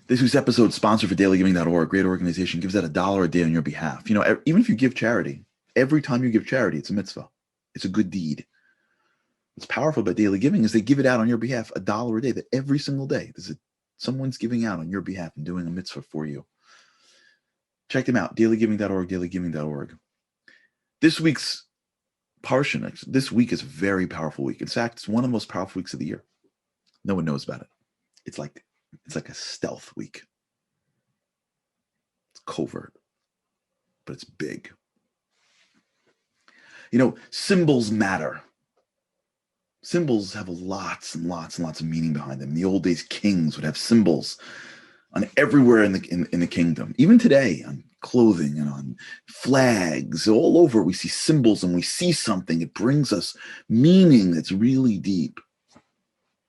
This week's episode is sponsored for dailygiving.org. Great organization, gives out $1 a day on your behalf. Even if you give charity, every time you give charity, it's a mitzvah. It's a good deed. What's powerful about daily giving is they give it out on your behalf, $1 a day, that every single day. Someone's giving out on your behalf and doing a mitzvah for you. Check them out, dailygiving.org, dailygiving.org. This week's parsha, this week is a very powerful week. In fact, it's one of the most powerful weeks of the year. No one knows about it. It's like a stealth week. It's covert, but it's big. Symbols matter. Symbols have lots and lots and lots of meaning behind them. In the old days, kings would have symbols on everywhere in the kingdom. Even today, on clothing and on flags, all over, we see symbols, and we see something. It brings us meaning that's really deep.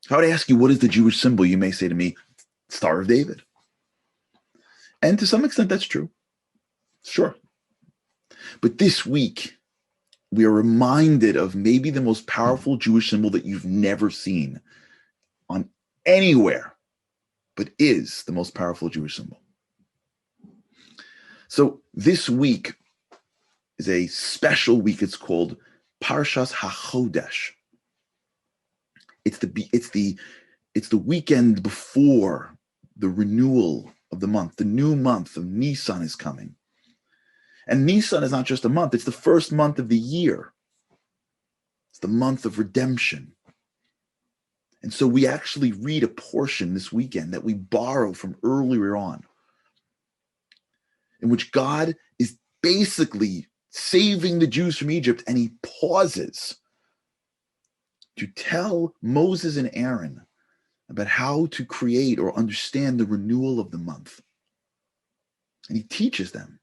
If I would ask you, what is the Jewish symbol? You may say to me, Star of David. And to some extent, that's true. Sure. But this week, we are reminded of maybe the most powerful Jewish symbol that you've never seen on anywhere, but is the most powerful Jewish symbol. So this week is a special week. It's called Parshas HaChodesh. It's the weekend before the renewal of the month. The new month of Nisan is coming. And Nisan is not just a month, it's the first month of the year. It's the month of redemption. And so we actually read a portion this weekend that we borrow from earlier on, in which God is basically saving the Jews from Egypt, and he pauses to tell Moses and Aaron about how to create or understand the renewal of the month. And he teaches them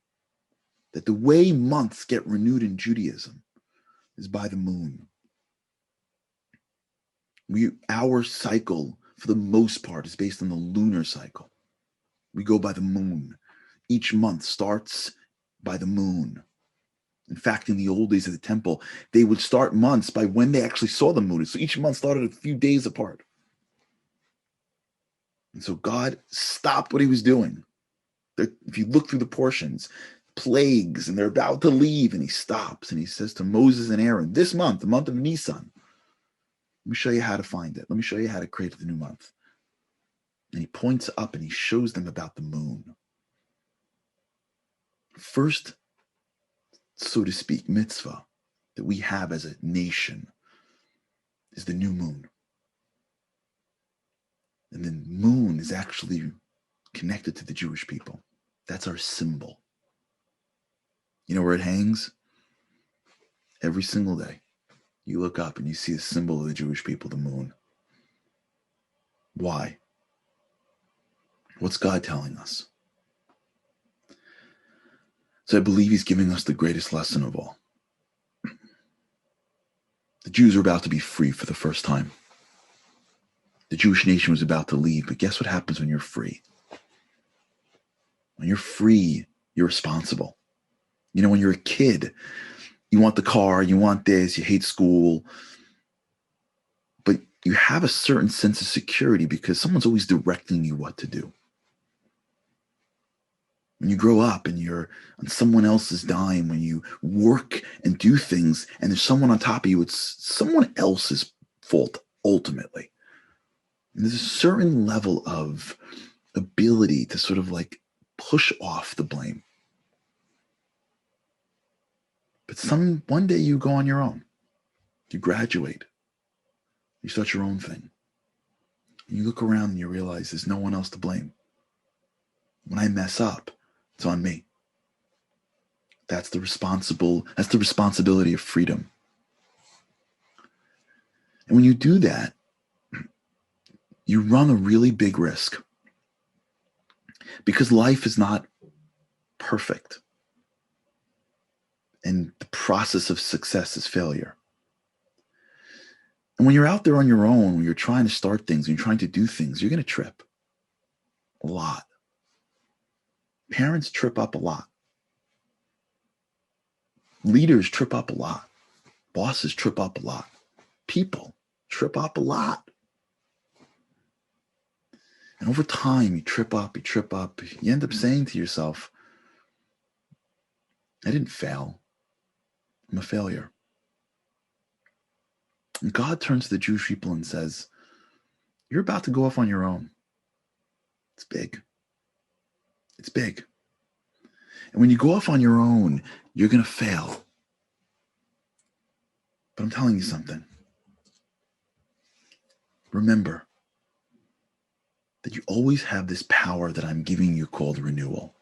that the way months get renewed in Judaism is by the moon. Our cycle, for the most part, is based on the lunar cycle. We go by the moon. Each month starts by the moon. In fact, in the old days of the temple, they would start months by when they actually saw the moon. So each month started a few days apart. And so God stopped what he was doing. If you look through the portions, plagues, and they're about to leave, and he stops and he says to Moses and Aaron, this month, the month of Nisan, let me show you how to find it. Let me show you how to create the new month. And he points up and he shows them about the moon. First, so to speak, mitzvah that we have as a nation is the new moon. And the moon is actually connected to the Jewish people. That's our symbol. You know where it hangs? Every single day. You look up and you see a symbol of the Jewish people, the moon. Why? What's God telling us? So I believe he's giving us the greatest lesson of all. The Jews are about to be free for the first time. The Jewish nation was about to leave, but guess what happens when you're free? When you're free, you're responsible. When you're a kid, you want the car, you want this, you hate school, but you have a certain sense of security because someone's always directing you what to do. When you grow up and you're on someone else's dime, when you work and do things and there's someone on top of you, it's someone else's fault ultimately. And there's a certain level of ability to sort of like push off the blame. But one day you go on your own. You graduate. You start your own thing. And you look around and you realize there's no one else to blame. When I mess up, it's on me. That's the responsibility of freedom. And when you do that, you run a really big risk. Because life is not perfect. And the process of success is failure. And when you're out there on your own, when you're trying to start things, when you're trying to do things, you're going to trip a lot. Parents trip up a lot. Leaders trip up a lot. Bosses trip up a lot. People trip up a lot. And over time, you trip up, you end up saying to yourself, I didn't fail. I'm a failure. And God turns to the Jewish people and says, you're about to go off on your own. It's big. It's big. And when you go off on your own, you're going to fail. But I'm telling you something. Remember that you always have this power that I'm giving you called renewal.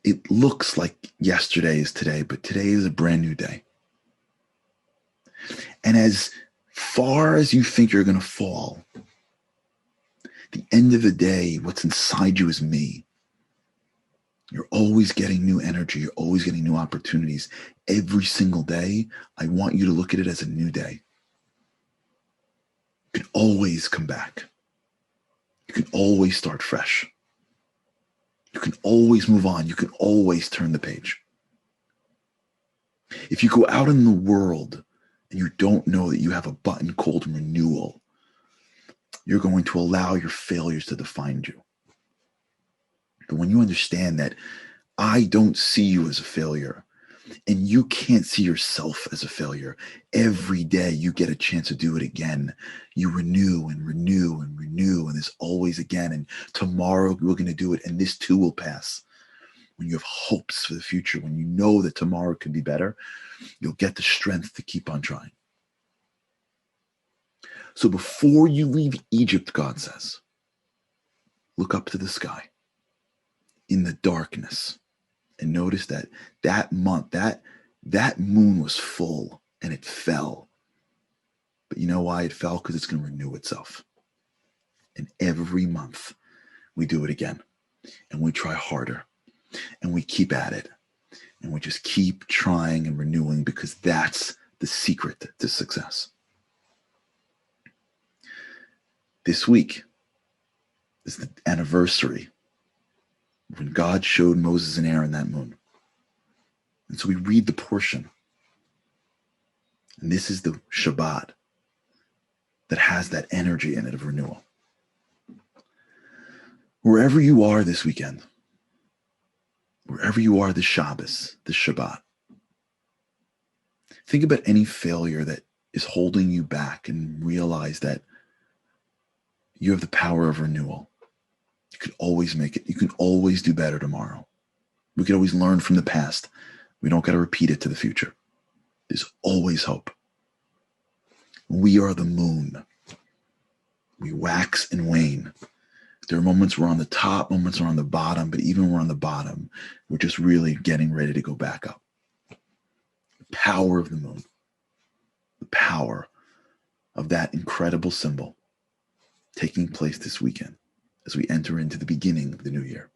It looks like yesterday is today, but today is a brand new day. And as far as you think you're going to fall, the end of the day, what's inside you is me. You're always getting new energy. You're always getting new opportunities. Every single day, I want you to look at it as a new day. You can always come back. You can always start fresh. You can always move on. You can always turn the page. If you go out in the world and you don't know that you have a button called renewal, you're going to allow your failures to define you. But when you understand that I don't see you as a failure and you can't see yourself as a failure, every day you get a chance to do it again. You renew and renew and renew, and there's always again. And tomorrow we're going to do it, and this too will pass. When you have hopes for the future, when you know that tomorrow could be better, you'll get the strength to keep on trying. So before you leave Egypt, God says, look up to the sky in the darkness and notice that month, that moon was full and it fell. But you know why it fell? Because it's going to renew itself. And every month we do it again, and we try harder, and we keep at it, and we just keep trying and renewing, because that's the secret to success. This week is the anniversary when God showed Moses and Aaron that moon. And so we read the portion. And this is the Shabbat that has that energy in it of renewal. Wherever you are this weekend, wherever you are this Shabbos, this Shabbat, think about any failure that is holding you back and realize that you have the power of renewal. You can always make it. You can always do better tomorrow. We can always learn from the past. We don't got to repeat it to the future. There's always hope. We are the moon. We wax and wane. There are moments we're on the top, moments we're on the bottom, but even when we're on the bottom, we're just really getting ready to go back up. The power of the moon. The power of that incredible symbol taking place this weekend as we enter into the beginning of the new year.